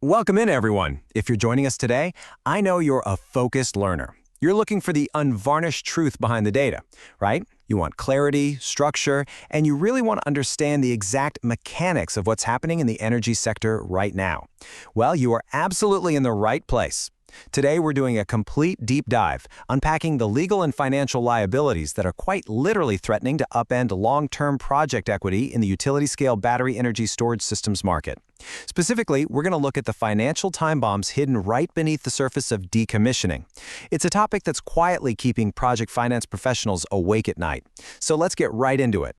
Welcome in, everyone. If you're joining us today, I know you're a focused learner. You're looking for the unvarnished truth behind the data, right? You want clarity, structure, and you really want to understand the exact mechanics of what's happening in the energy sector right now. Well, you are absolutely in the right place. Today, we're doing a complete deep dive, unpacking the legal and financial liabilities that are quite literally threatening to upend long-term project equity in the utility-scale battery energy storage systems market. Specifically, we're going to look at the financial time bombs hidden right beneath the surface of decommissioning. It's a topic that's quietly keeping project finance professionals awake at night. So let's get right into it.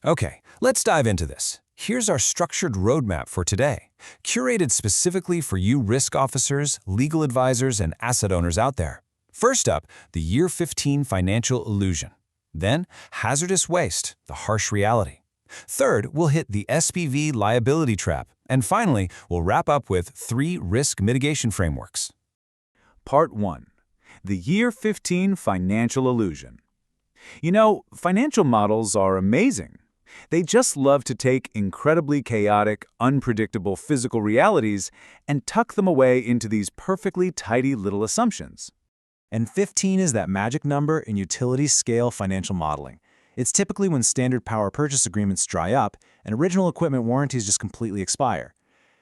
Okay, let's dive into this. Here's our structured roadmap for today, curated specifically for you risk officers, legal advisors, and asset owners out there. First up, the Year 15 financial illusion. Then, hazardous waste, the harsh reality. Third, we'll hit the SPV liability trap. And finally, we'll wrap up with 3 risk mitigation frameworks. Part 1. The Year 15 financial illusion. You know, financial models are amazing. They just love to take incredibly chaotic, unpredictable physical realities and tuck them away into these perfectly tidy little assumptions. And 15 is that magic number in utility-scale financial modeling. It's typically when standard power purchase agreements dry up and original equipment warranties just completely expire.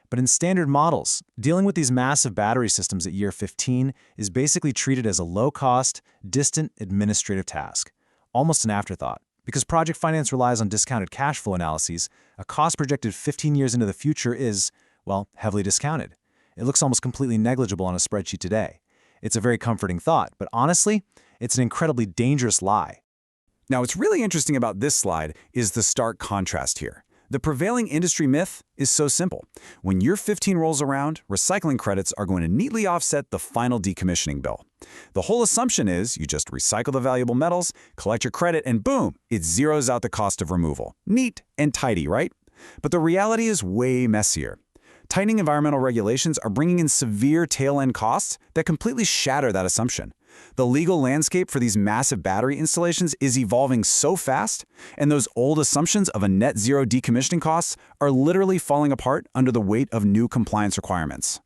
But in standard models, dealing with these massive battery systems at year 15 is basically treated as a low-cost, distant administrative task, almost an afterthought. Because project finance relies on discounted cash flow analyses, a cost projected 15 years into the future is, well, heavily discounted. It looks almost completely negligible on a spreadsheet today. It's a very comforting thought, but honestly, it's an incredibly dangerous lie. Now, what's really interesting about this slide is the stark contrast here. The prevailing industry myth is so simple. When year 15 rolls around, recycling credits are going to neatly offset the final decommissioning bill. The whole assumption is you just recycle the valuable metals, collect your credit, and boom, it zeroes out the cost of removal. Neat and tidy, right? But the reality is way messier. Tightening environmental regulations are bringing in severe tail-end costs that completely shatter that assumption. The legal landscape for these massive battery installations is evolving so fast, and those old assumptions of a net zero decommissioning costs are literally falling apart under the weight of new compliance requirements.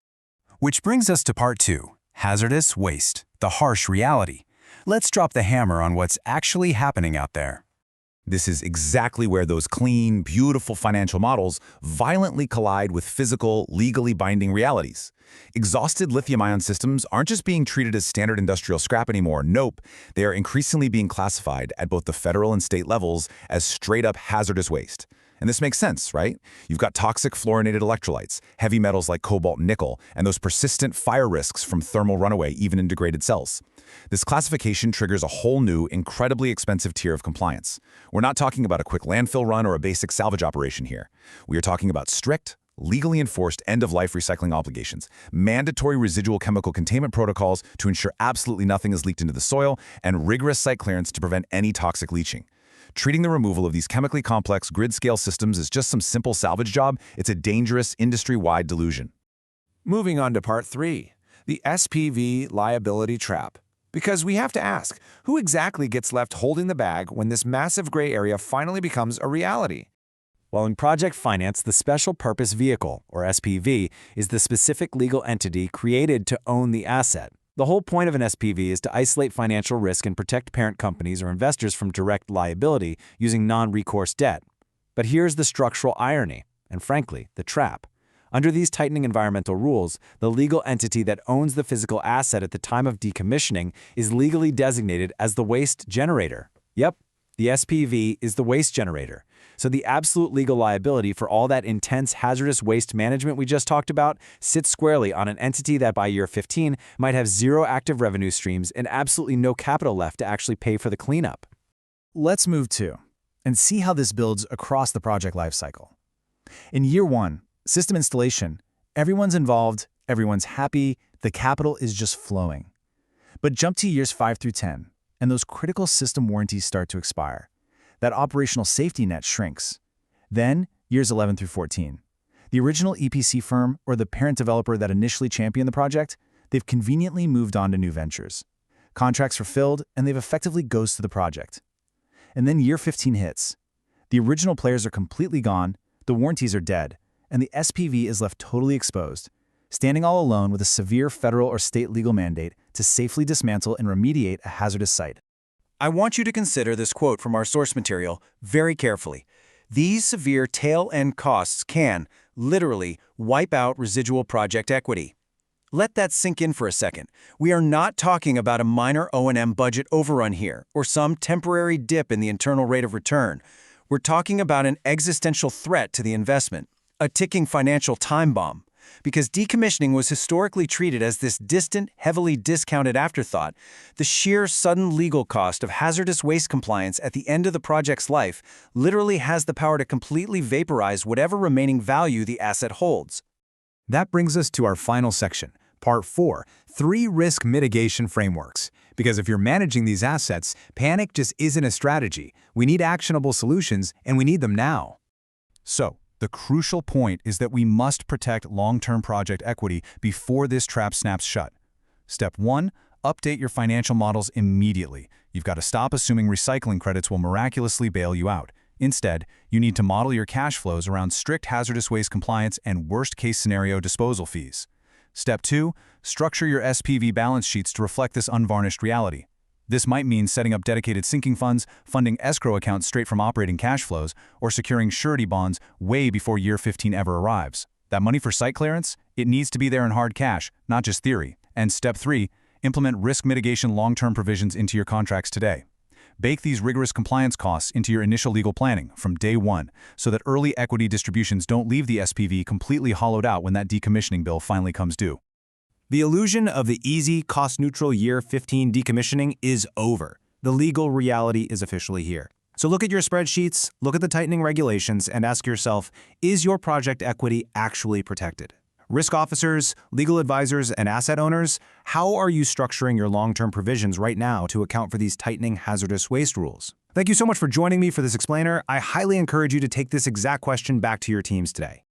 Which brings us to part 2, hazardous waste, the harsh reality. Let's drop the hammer on what's actually happening out there. This is exactly where those clean, beautiful financial models violently collide with physical, legally binding realities. Exhausted lithium-ion systems aren't just being treated as standard industrial scrap anymore. Nope, they are increasingly being classified at both the federal and state levels as straight-up hazardous waste. And this makes sense, right? You've got toxic fluorinated electrolytes, heavy metals like cobalt and nickel, and those persistent fire risks from thermal runaway, even in degraded cells. This classification triggers a whole new, incredibly expensive tier of compliance. We're not talking about a quick landfill run or a basic salvage operation here. We are talking about strict, legally enforced end-of-life recycling obligations, mandatory residual chemical containment protocols to ensure absolutely nothing is leaked into the soil, and rigorous site clearance to prevent any toxic leaching. Treating the removal of these chemically complex grid-scale systems as just some simple salvage job, it's a dangerous, industry-wide delusion. Moving on to part 3, the SPV liability trap. Because we have to ask, who exactly gets left holding the bag when this massive gray area finally becomes a reality? Well, in project finance, the special purpose vehicle, or SPV, is the specific legal entity created to own the asset. The whole point of an SPV is to isolate financial risk and protect parent companies or investors from direct liability using non-recourse debt. But here's the structural irony, and frankly, the trap. Under these tightening environmental rules, the legal entity that owns the physical asset at the time of decommissioning is legally designated as the waste generator. Yep, the SPV is the waste generator. So the absolute legal liability for all that intense hazardous waste management we just talked about sits squarely on an entity that by year 15 might have 0 active revenue streams and absolutely no capital left to actually pay for the cleanup. Let's move to and see how this builds across the project lifecycle. In year 1, system installation, everyone's involved, everyone's happy, the capital is just flowing. But jump to years 5 through 10, and those critical system warranties start to expire. That operational safety net shrinks. Then, years 11 through 14. The original EPC firm or the parent developer that initially championed the project, they've conveniently moved on to new ventures. Contracts are filled, and they've effectively ghosted the project. And then year 15 hits. The original players are completely gone, the warranties are dead, and the SPV is left totally exposed. standing all alone with a severe federal or state legal mandate to safely dismantle and remediate a hazardous site. I want you to consider this quote from our source material very carefully. These severe tail-end costs can, literally, wipe out residual project equity. Let that sink in for a second. We are not talking about a minor O&M budget overrun here, or some temporary dip in the internal rate of return. We're talking about an existential threat to the investment, a ticking financial time bomb. Because decommissioning was historically treated as this distant, heavily discounted afterthought, the sheer sudden legal cost of hazardous waste compliance at the end of the project's life literally has the power to completely vaporize whatever remaining value the asset holds. That brings us to our final section, Part 4, 3 risk mitigation frameworks. Because if you're managing these assets, panic just isn't a strategy. We need actionable solutions, and we need them now. So, the crucial point is that we must protect long-term project equity before this trap snaps shut. Step 1, update your financial models immediately. You've got to stop assuming recycling credits will miraculously bail you out. Instead, you need to model your cash flows around strict hazardous waste compliance and worst-case scenario disposal fees. Step 2, structure your SPV balance sheets to reflect this unvarnished reality. This might mean setting up dedicated sinking funds, funding escrow accounts straight from operating cash flows, or securing surety bonds way before year 15 ever arrives. That money for site clearance? It needs to be there in hard cash, not just theory. And Step 3, implement risk mitigation long-term provisions into your contracts today. Bake these rigorous compliance costs into your initial legal planning from day one so that early equity distributions don't leave the SPV completely hollowed out when that decommissioning bill finally comes due. The illusion of the easy, cost-neutral year 15 decommissioning is over. The legal reality is officially here. So look at your spreadsheets, look at the tightening regulations, and ask yourself, is your project equity actually protected? Risk officers, legal advisors, and asset owners, how are you structuring your long-term provisions right now to account for these tightening hazardous waste rules? Thank you so much for joining me for this explainer. I highly encourage you to take this exact question back to your teams today.